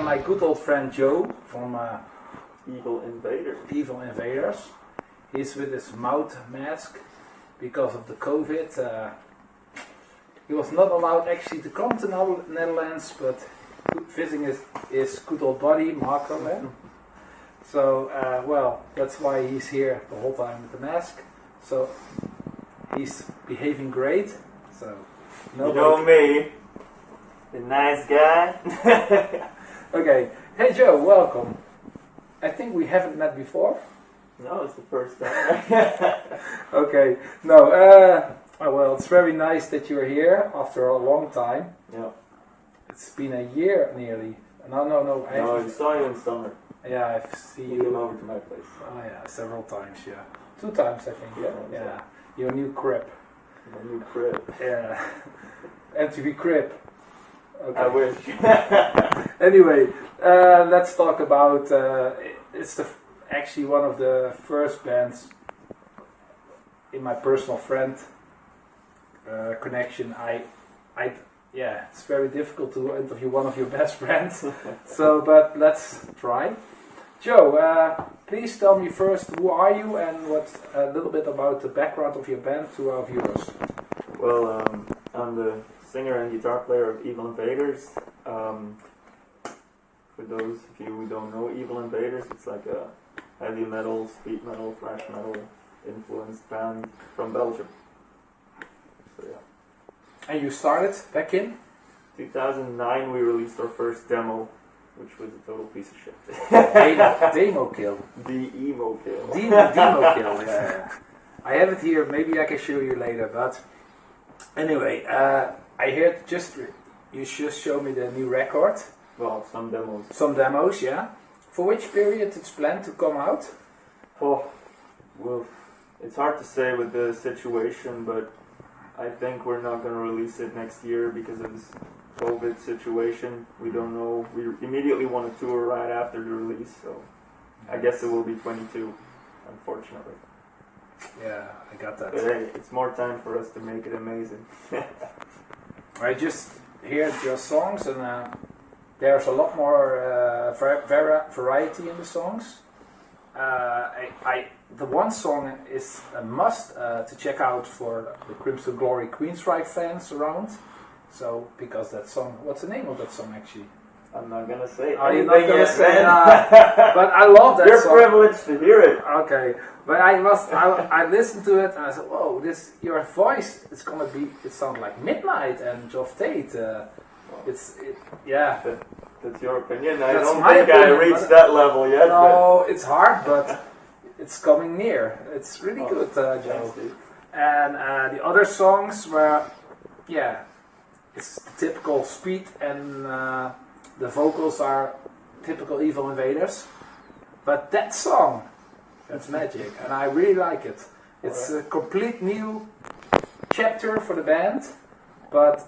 my good old friend Joe from Evil Invaders. Evil Invaders. He's with his mouth mask because of the COVID. He was not allowed actually to come to Netherlands, but visiting his good old buddy Marco. So, well, that's why he's here the whole time with the mask. So, he's behaving great. So, you know me, the nice guy. Okay, hey Joe, welcome. I think we haven't met before. No, it's the first time. Okay, no, well, it's very nice that you're here after a long time. Yeah. It's been a year nearly. No. No, I saw you in summer. Yeah, I've seen You came over to my place. Oh yeah, several times, yeah. 2 times I think, yeah. Yeah. Your new crib. My new crib. Yeah. MTV crib. Okay. I wish. Anyway, let's talk about, it's actually one of the first bands in my personal friend connection. Yeah, it's very difficult to interview one of your best friends. So, but let's try. Joe, please tell me first, who are you and what a little bit about the background of your band to our viewers. Well, I'm the singer and guitar player of Evil Invaders. For those of you who don't know Evil Invaders, it's like a heavy metal, speed metal, thrash metal influenced band from Belgium. So yeah. And you started back in? 2009 we released our first demo, which was a total piece of shit. Demo kill. The emo kill. Demo kill, yeah. I have it here, maybe I can show you later, but anyway, I heard you just showed me the new record. Well, some demos. Some demos, yeah. For which period it's planned to come out? Oh, well, it's hard to say with the situation, but I think we're not going to release it next year because of this COVID situation. We don't know. We immediately want to tour right after the release, so I guess it will be 22, unfortunately. Yeah, I got that. But hey, it's more time for us to make it amazing. I just heard your songs and there's a lot more variety in the songs. The one song is a must to check out for the Crimson Glory Queensryche fans around. So, because that song, what's the name of that song actually? I'm not gonna say. Oh, you're not gonna say. But but I love that you're song. You're privileged to hear it. Okay, but I listened to it and I said, whoa, your voice is gonna be. It sounds like Midnight and Geoff Tate. Yeah. That's your opinion. I That's don't my think opinion, I reached that level yet. No, it's hard, but it's coming near. It's really good, Joe. And the other songs were, yeah, it's the typical speed and the vocals are typical Evil Invaders. But that song, that's magic, and I really like it. It's a complete new chapter for the band, but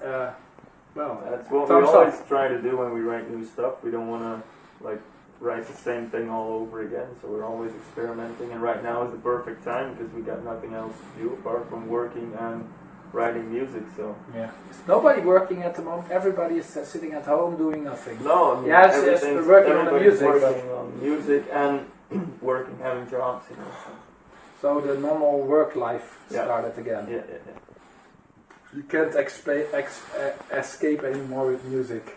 well, that's what we always try to do when we write new stuff. We don't want to write the same thing all over again, so we're always experimenting, and right now is the perfect time because we got nothing else to do apart from working and writing music. So yeah, nobody working at the moment. Everybody is sitting at home doing nothing. No, I mean, yes, we're working on the music, working on music and working, having jobs, you know. So the normal work life started again. Yeah. You can't escape anymore with music.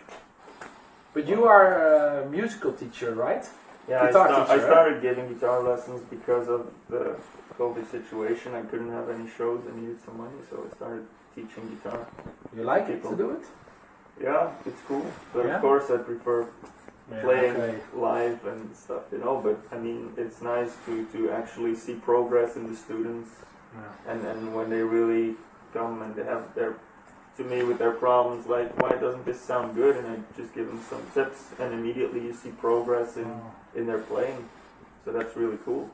But you are a musical teacher, right? Yeah, Guitar teacher, I started giving guitar lessons because of the COVID situation. I couldn't have any shows. I needed some money, so I started teaching guitar. You like it to do it? Yeah, it's cool. But of course I prefer playing live and stuff, you know. But I mean, it's nice to actually see progress in the students. Yeah. And when they really come and they have to me with their problems, like, why doesn't this sound good? And I just give them some tips, and immediately you see progress in their playing. So that's really cool.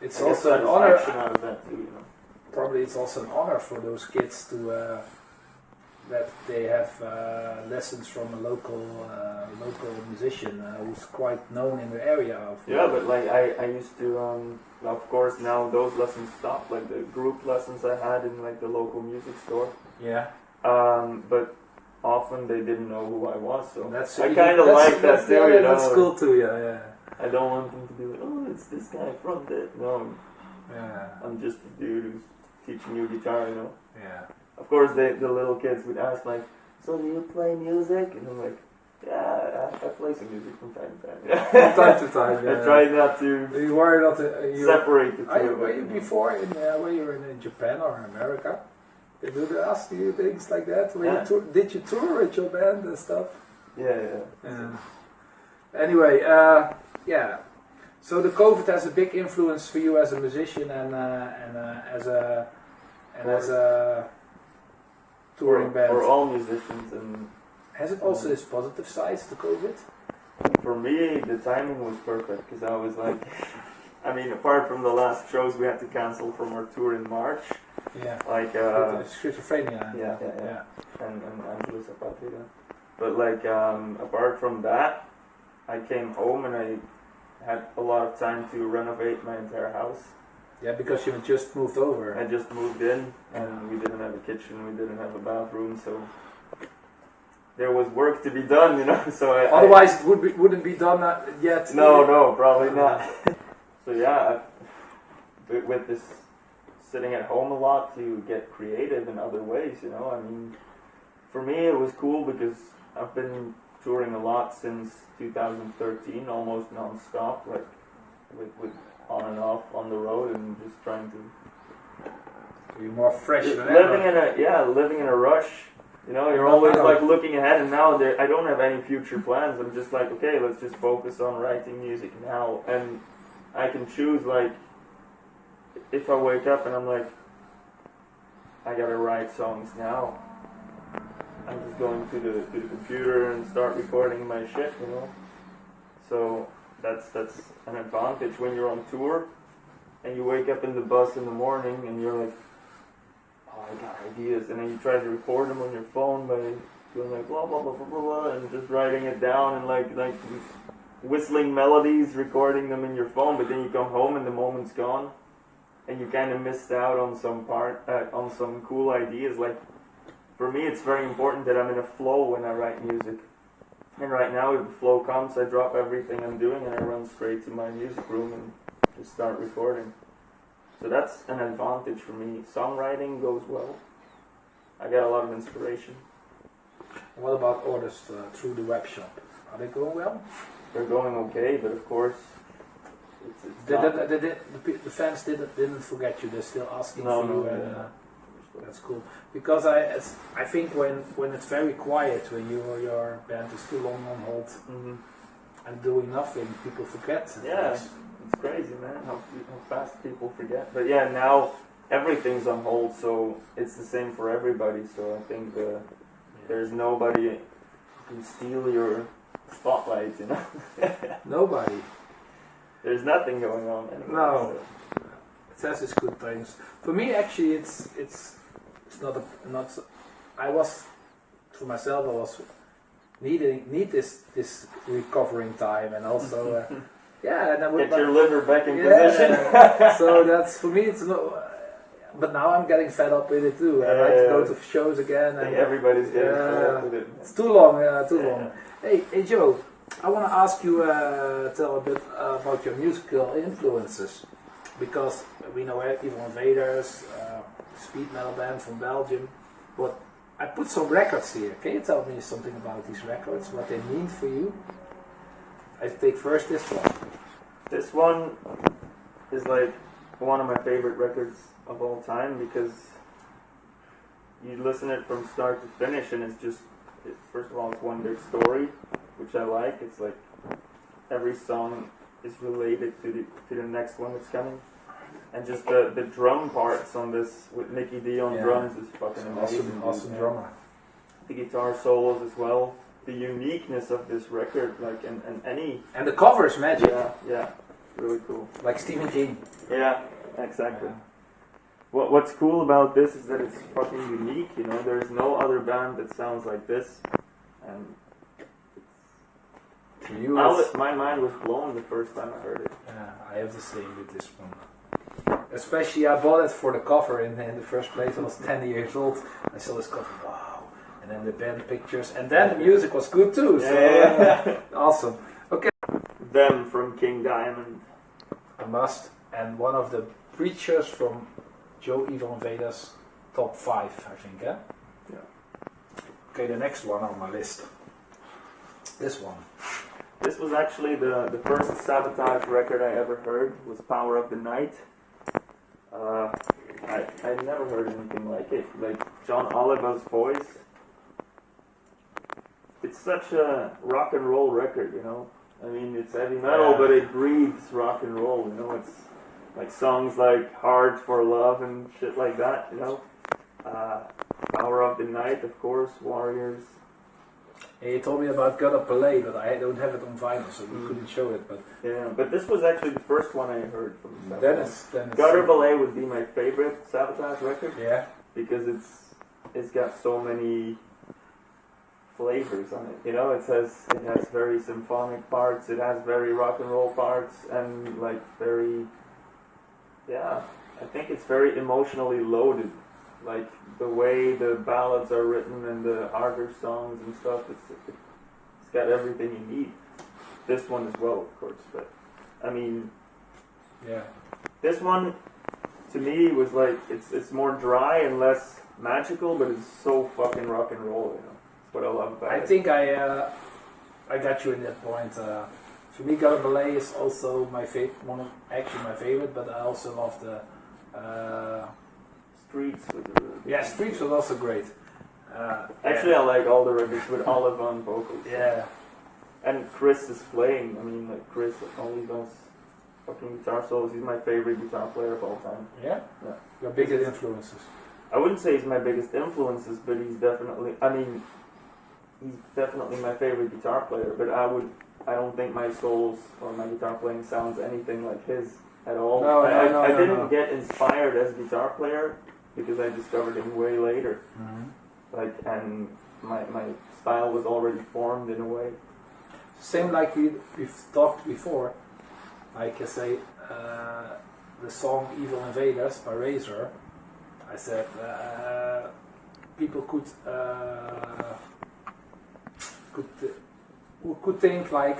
It's also an honor. Out of that too, you know. Probably it's also an honor for those kids to that they have lessons from a local musician who's quite known in the area. Yeah, but like I used to, of course now those lessons stopped, like the group lessons I had in like the local music store. Yeah. But often they didn't know who I was. So that's I kind of like that theory. That's cool too. Yeah. I don't want them to be like, oh, it's this guy from this. No, I'm just a dude who's teaching you guitar, you know. Yeah. Of course, the little kids would ask like, so do you play music? And I'm like, yeah, I play some music from time to time. From time to time, yeah. I try not to you worry not to, separate the two. Were you before when you were in Japan or America? Did they ask you things like that? Did you tour with your band and stuff? Yeah. Anyway, so the COVID has a big influence for you as a musician and as a touring band. For all musicians. And has it also its positive sides, the COVID? For me, the timing was perfect because I was like, I mean, apart from the last shows we had to cancel from our tour in March. Yeah. Like schizophrenia. Yeah. And Angelus Apatria. But like apart from that, I came home and I had a lot of time to renovate my entire house. Yeah, because you just moved over. I just moved in and we didn't have a kitchen, we didn't have a bathroom, so there was work to be done, you know. So otherwise it wouldn't be done yet. No, probably not. So yeah, with this sitting at home a lot to get creative in other ways, you know. I mean, for me it was cool because I've been touring a lot since 2013, almost non-stop, like with on and off on the road and just trying to be more fresh than living in a rush. You know, you're always like looking ahead, and now I don't have any future plans. I'm just like, okay, let's just focus on writing music now, and I can choose, like, if I wake up and I'm like, I gotta write songs now, I'm just going to the computer and start recording my shit, you know. So that's an advantage when you're on tour and you wake up in the bus in the morning and you're like, oh, I got ideas, and then you try to record them on your phone by doing like blah blah blah blah blah, blah and just writing it down and like whistling melodies, recording them in your phone, but then you come home and the moment's gone and you kind of missed out on some cool ideas. Like, for me it's very important that I'm in a flow when I write music. And right now, if the flow comes, I drop everything I'm doing and I run straight to my music room and just start recording. So that's an advantage for me. Songwriting goes well. I get a lot of inspiration. What about orders through the web shop? Are they going well? They're going okay, but of course, the fans didn't forget you. They're still asking for you. That's cool, because I think when it's very quiet, when your band is too long on hold and doing nothing, people forget. Yeah, it's crazy, man, how fast people forget. But yeah, now everything's on hold, so it's the same for everybody. So I think there's nobody who can steal your spotlight, you know. Nobody. There's nothing going on anymore. No. So. It says it's good things. For me, actually, it's not. I was, for myself, I was need this recovering time, and also and I would get your liver back in position. So that's, for me, it's not. But now I'm getting fed up with it too. I like to go to shows again. I think everybody's getting fed up with it. It's too long. Long. Hey Joe, I want to ask you tell a bit about your musical influences, because we know Evil Invaders, speed metal band from Belgium, but I put some records here. Can you tell me something about these records, what they mean for you? I take first this one. This one is like one of my favorite records of all time, because you listen it from start to finish and first of all, it's one big story, which I like. It's like every song is related to the next one that's coming. And just the drum parts on this with Nicky D on drums is fucking amazing. Awesome drummer. The guitar solos as well. The uniqueness of this record, like and the covers, magic. Yeah, really cool. Like Stephen King. Yeah, exactly. Yeah. What's cool about this is that it's fucking unique. You know, there's no other band that sounds like this, and to you, my mind was blown the first time I heard it. Yeah, I have the same with this one. Especially, I bought it for the cover in the first place. I was 10 years old. I saw this cover, wow. And then and the band pictures, and then the music was good too. So awesome. Okay. Them from King Diamond. A must, and one of the preachers from Joe Evil Invaders, top 5, I think. Yeah. Okay, the next one on my list. This one. This was actually the first Sabotage record I ever heard. Was Power of the Night. I never heard anything like it. Like John Oliver's voice. It's such a rock and roll record, you know. I mean, it's heavy metal, but it breathes rock and roll, you know. It's like songs like Hard for Love and shit like that, you know. Power of the Night, of course, Warriors. Yeah, you told me about God of Ballet, but I don't have it on vinyl, so we couldn't show it. But yeah, but this was actually the first one I heard from Sabotage. Then God of Ballet would be my favorite Sabotage record. Yeah. Because it's got so many flavors on it. You know, it has very symphonic parts, it has very rock and roll parts, and like very, I think it's very emotionally loaded. Like the way the ballads are written and the harder songs and stuff, it's got everything you need. This one as well, of course, but I mean, this one to me was like it's more dry and less magical, but it's so fucking rock and roll. You know, that's what I love about it. I think I got you in that point. For me, God of Ballet is also my favorite, my favorite, but I also love the. Streets was Streets was also great. Actually, I like all the records with Olive on vocals. Yeah. And Chris is playing. I mean, like Chris only does fucking guitar solos. He's my favorite guitar player of all time. Yeah. Your biggest influences. I wouldn't say he's my biggest influences, but he's definitely. I mean, he's definitely my favorite guitar player. But I don't think my solos or my guitar playing sounds anything like his at all. No, I didn't get inspired as a guitar player because I discovered him way later. Mm-hmm. Like, and my style was already formed in a way. Same like we've talked before. Like I say, the song "Evil Invaders" by Razor. I said people could think like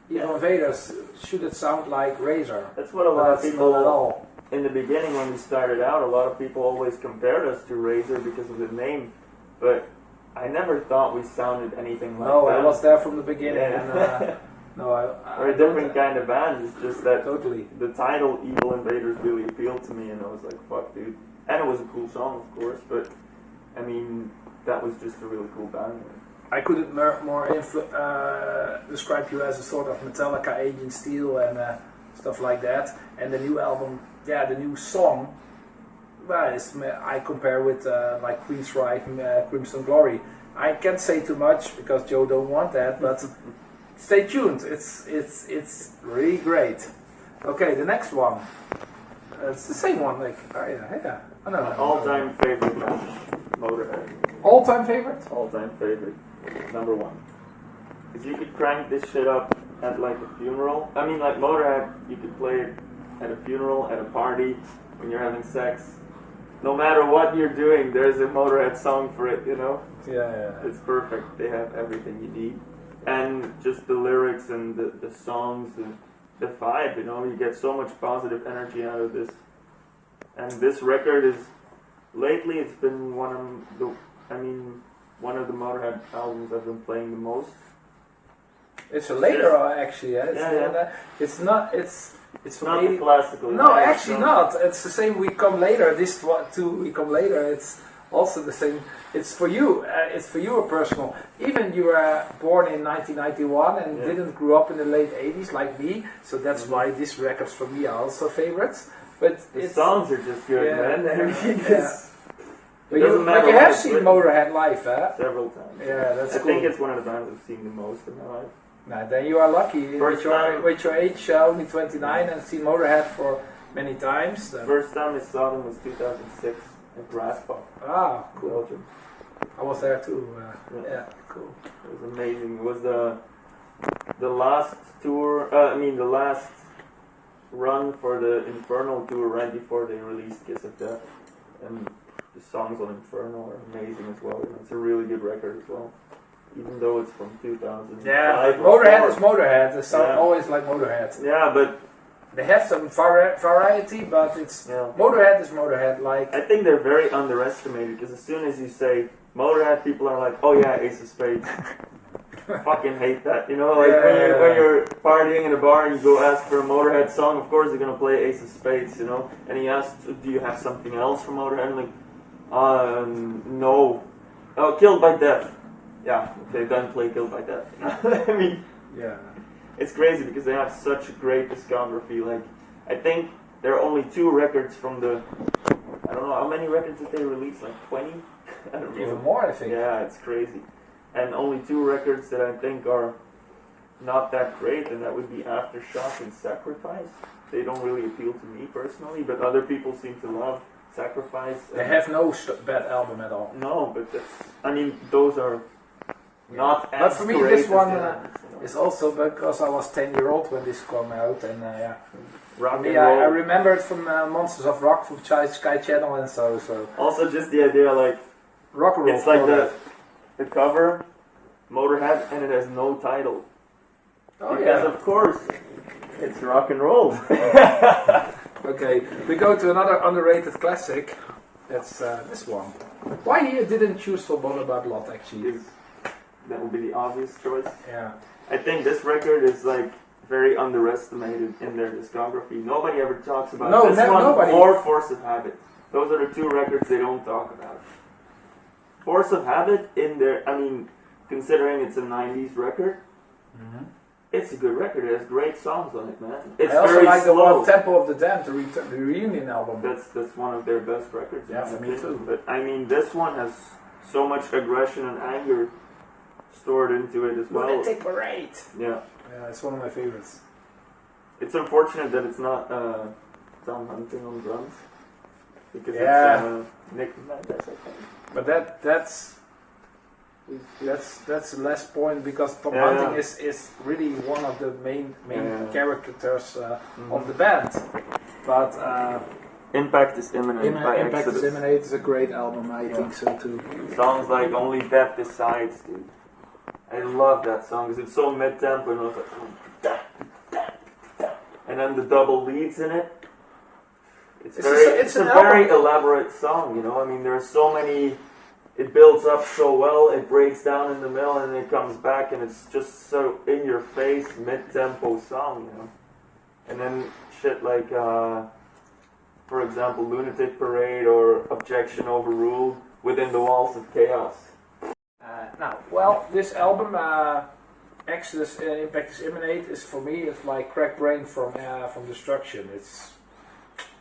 Evil Invaders should it sound like Razor. That's what a lot of people not at all. In the beginning when we started out, a lot of people always compared us to Razor because of the name, but I never thought we sounded anything like that. No, I was there from the beginning. Yeah. And, we're a different kind of band. It's just that totally. The title Evil Invaders really appealed to me, and I was like, fuck, dude. And it was a cool song, of course, but I mean, that was just a really cool band. I couldn't more describe you as a sort of Metallica, Agent Steel, and stuff like that. And the new album, the new song, I compare with like Queensryche, Crimson Glory. I can't say too much because Joe don't want that, but stay tuned. It's really great. Okay, the next one. It's the same one. Like, I know. My all-time favorite band, Motorhead. All-time favorite? All-time favorite. Number 1. Because you could crank this shit up at like a funeral. I mean, like Motorhead, you could play it at a funeral, at a party, when you're having sex. No matter what you're doing, there's a Motorhead song for it, you know? Yeah. It's perfect. They have everything you need. And just the lyrics and the songs, the vibe, you know? You get so much positive energy out of this. And this record is, lately it's been one of the Motorhead albums I've been playing the most. It's a later actually, It's not. It's not the classical. No, actually not. It's the same. We come later. This we come later. It's also the same. It's for you. It's for you a personal. Even you were born in 1991 and didn't grow up in the late 80s like me. So that's why these records for me are also favorites. But the songs are just good, man. But you have seen Motorhead live, huh? Several times. Yeah, that's cool. I think it's one of the bands I've seen the most in my life. Nah, then you are lucky. With your age, only 29, and seen Motorhead for many times. First time I saw them was 2006 at Grasspop. Ah, cool. Belgium. I was there too. Cool. It was amazing. It was the last tour. The last run for the Infernal tour right before they released Kiss of Death, and the songs on Inferno are amazing as well. It's a really good record as well, even though it's from 2000. Yeah, but Motorhead is Motorhead. They sound always like Motorhead. Yeah, but they have some variety, but it's Motorhead is Motorhead. Like, I think they're very underestimated, because as soon as you say Motorhead, people are like, oh yeah, Ace of Spades. Fucking hate that, you know, like when you're partying in a bar and you go ask for a Motorhead song, of course they're gonna play Ace of Spades, you know, and he asks, do you have something else from Motorhead? I'm like, no. Oh, Killed by Death. Yeah, okay, then play Killed by Death. I mean, it's crazy because they have such a great discography. Like, I think there are only 2 records from the, I don't know, how many records did they release? Like 20? I don't know. Even more, I think. Yeah, it's crazy. And only 2 records that I think are not that great, and that would be Aftershock and Sacrifice. They don't really appeal to me personally, but other people seem to love Sacrifice. They have no bad album at all. No, but I mean, those are not as But for me, great this one as is also because I was 10-year-old when this came out, and rock and I roll. remember it from Monsters of Rock from Sky Channel and so. Also, just the idea, like, rock and roll. it's like the cover, Motorhead, and it has no title. Oh, because of course, it's rock and roll. Okay, we go to another underrated classic. That's this one. Why you didn't choose For Bother by Blood, actually? That would be the obvious choice. Yeah. I think this record is like very underestimated in their discography. Nobody ever talks about this one nobody. or Force of Habit. Those are the 2 records they don't talk about. Force of Habit, I mean, considering it's a 90s record, it's a good record. It has great songs on it, man. It's I also very like slow. the Temple of the Damned, the reunion album. That's one of their best records. Yeah, for me too. But I mean, this one has so much aggression and anger stored into it as well. Lunatic Parade. Yeah. Yeah, it's one of my favorites. It's unfortunate that it's not Tom Hunting on drums, because it's Nick Mendes, I think. But that's a less point, because Tom Hunting is really one of the main characters of the band. But Impact is Imminent. Impact is Imminent is a great album. I think so too. Songs like Only Death Decides, dude. I love that song because it's so mid-tempo, and I was like, and then the double leads in it. It's a very elaborate song, you know. I mean, there are so many. It builds up so well, it breaks down in the middle, and then it comes back, and it's just so in your face, mid-tempo song, you know. And then shit like, for example, Lunatic Parade or Objection Overruled, Within the Walls of Chaos. This album, Exodus Impact is Imminent, is for me, it's like Crack Brain from Destruction. It's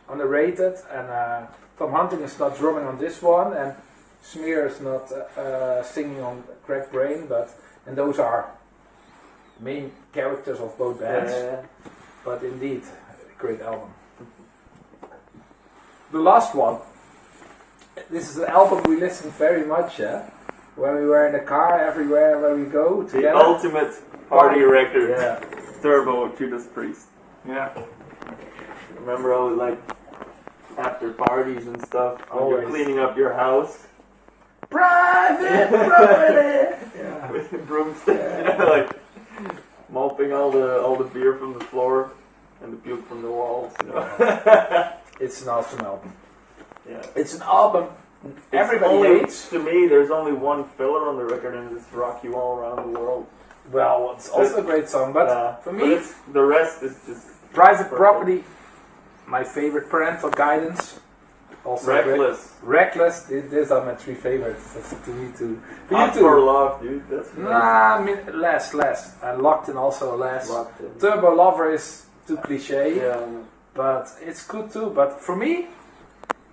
underrated, and Tom Hunting is not drumming on this one, and Smear is not singing on Crack Brain, and those are main characters of both bands. But indeed, a great album. The last one. This is an album we listen very much, when we were in the car, everywhere where we go together. The ultimate party record. Yeah. Turbo, Judas Priest. Yeah. Remember all like after parties and stuff, when you're cleaning up your house. Private property! Yeah. With the broomstick. Like mopping all the beer from the floor and the puke from the walls. You know? It's an awesome album. Yeah. It's an album everybody hates. To me, there's only one filler on the record, and it's Rock You All Around the World. Well, it's also a great song, but for me, the rest is just Private Property, my favorite. Parental Guidance, also Reckless. Reckless, these are my 3 favorites. That's to me too. For Hot you too. for Love, dude. That's less. And Locked In also less. Locked In. Turbo Lover is too cliche, but it's good too. But for me,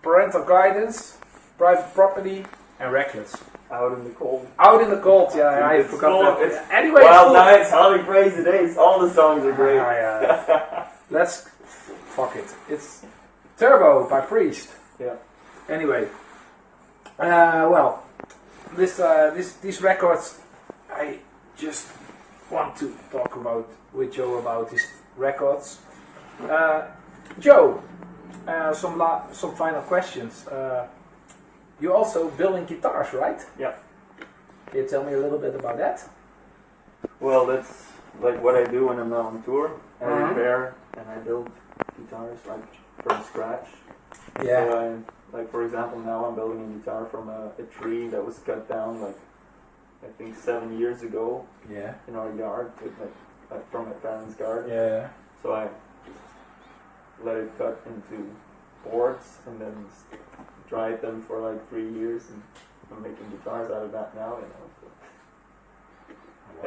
Parental Guidance, Private Property, and Reckless. Out in the Cold. Out in the Cold, I forgot that. Anyway, Wild Nights, Holly Crazy Days, all the songs are great. Let's fuck it. It's Turbo by Priest. Yeah. Anyway, these records, I just want to talk with Joe about these records. Joe, some final questions. you're also building guitars, right? Yeah. Can you tell me a little bit about that? Well, that's like what I do when I'm not on tour. I repair and I build guitars like from scratch. Yeah. So like for example, now I'm building a guitar from a tree that was cut down like I think 7 years ago. Yeah. In our yard, with from my parents' garden. Yeah. So I let it cut into boards and then dried them for like 3 years, and I'm making guitars out of that now. You know, so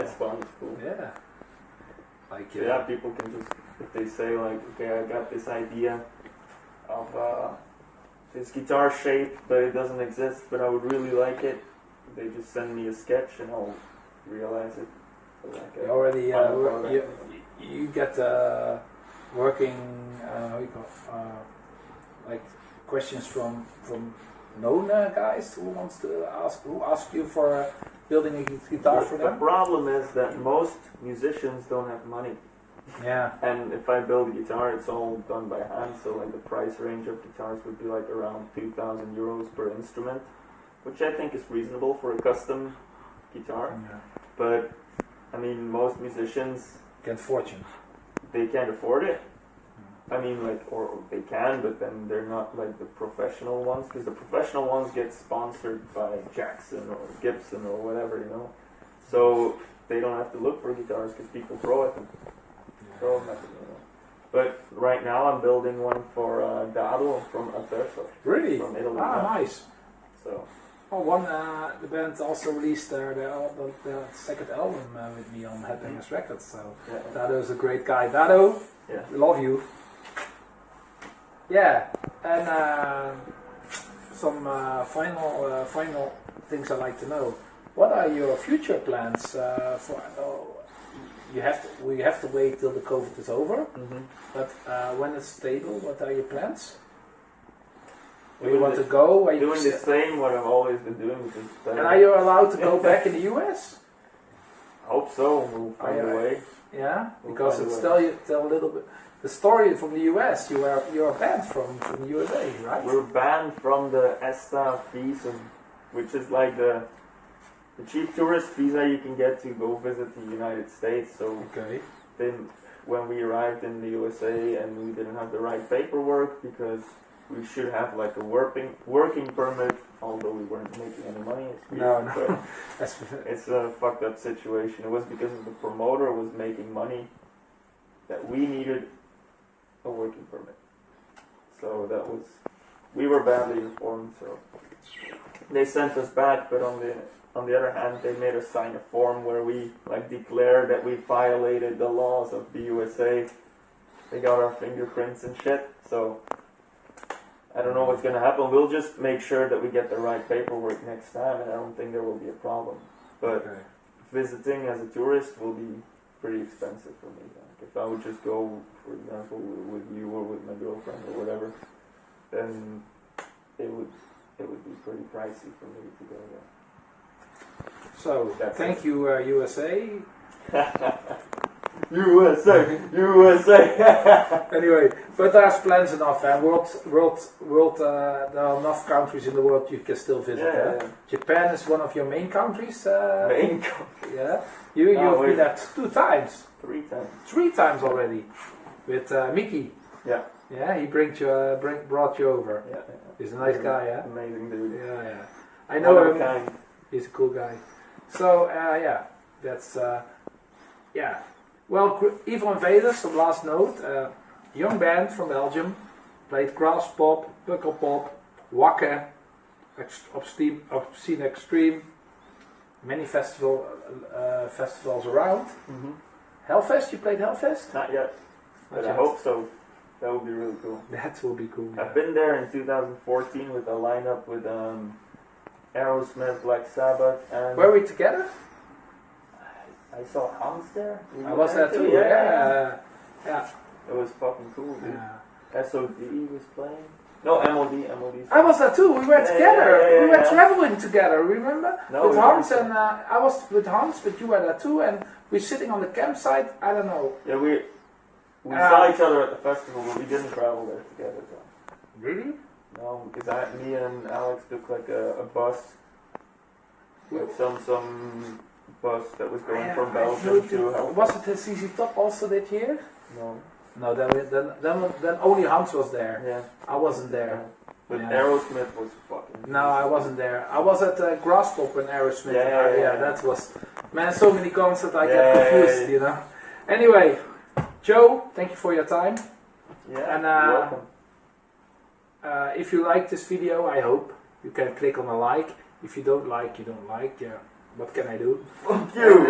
it's fun. It's cool. Yeah. Like so yeah, people can just if they say like, okay, I got this idea of this guitar shape, but it doesn't exist, but I would really like it. They just send me a sketch and I'll realize it. Like you already you get working like questions from known guys who ask you for building a guitar for them. The problem is that most musicians don't have money. Yeah. And if I build a guitar, it's all done by hand, so like the price range of guitars would be like around 2,000 euros per instrument, which I think is reasonable for a custom guitar. Yeah. But I mean, most musicians can't fortune. They can't afford it. I mean, like, or they can, but then they're not like the professional ones, because the professional ones get sponsored by Jackson or Gibson or whatever, you know. So they don't have to look for guitars because people throw at them. Throw them at them, you know. But right now I'm building one for Dado from Aterso. Really? From Italy. Ah, nice. So. Oh, the band also released their second album with me on Headbangers Records. So yeah. Dado's a great guy. Dado, we love you. Yeah, and some final things I'd like to know. What are your future plans for? We have to wait till the COVID is over. But when it's stable, what are your plans? Where you want to go? Doing the same what I've always been doing. And are you allowed to go back in the US? I hope so. We'll find a way. Yeah, because it's tell a little bit the story from the US. You're banned from the USA, right? We're banned from the ESTA visa, which is like the cheap tourist visa you can get to go visit the United States. So then when we arrived in the USA and we didn't have the right paperwork, because we should have like a working permit, although we weren't making any money. It's weird, no. It's a fucked up situation. It was because the promoter was making money that we needed a working permit. So we were badly informed. So they sent us back, but on the other hand, they made us sign a form where we like declared that we violated the laws of the USA. They got our fingerprints and shit. So I don't know what's going to happen. We'll just make sure that we get the right paperwork next time, and I don't think there will be a problem. But visiting as a tourist will be pretty expensive for me. Like if I would just go, for example, with you or with my girlfriend or whatever, then it would be pretty pricey for me to go there. So, thank you, USA. USA. Anyway, but there's plans enough, and there are enough countries in the world you can still visit. Yeah. Japan is one of your main countries. Main country. Yeah. You've been there 2 times. 3 times. 3 times already, with Mickey. Yeah. Yeah, he brought you over. Yeah. He's a nice guy, yeah. Amazing dude. Yeah. I know him. He's a cool guy. So that's Well, Evil Invaders, the last note, young band from Belgium, played grass pop, buckle pop, wakke, obscene extreme, many festivals around. Hellfest, you played Hellfest? Not yet, but I hope so. That would be really cool. That will be cool. I've been there in 2014 with a lineup with Aerosmith, Black Sabbath, and... Were we together? I saw Hans there. I was there too, yeah. It was fucking cool, dude. Yeah. SOD was playing. No, MOD. I was there too, we were together. We were traveling together, remember? No, with Hans and I was with Hans, but you were there too, and we're sitting on the campsite, I don't know. Yeah, we saw each other at the festival, but we didn't travel there together. So. Really? No, because me and Alex took like a bus, like some bus that was going from Belgium to Halifax. Was it the CC Top also that year? No. No, then only Hans was there. Yeah. I wasn't there. Yeah. But Aerosmith was fucking... No, I wasn't there. I was at Grasspop when Aerosmith. Yeah, that was... Man, so many concerts I get confused, you know. Anyway, Joe, thank you for your time. Yeah, and, you're welcome. If you like this video, I hope you can click on a like. If you don't like, you don't like. Yeah, what can I do? Fuck you!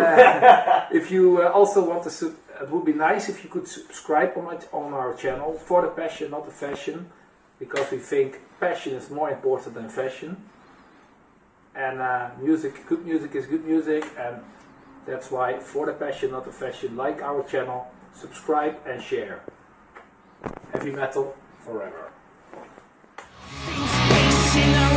If you also want to, it would be nice if you could subscribe on our channel for the passion, not the fashion, because we think passion is more important than fashion. And good music is good music, and that's why for the passion, not the fashion, like our channel, subscribe and share. Heavy metal forever. Space in a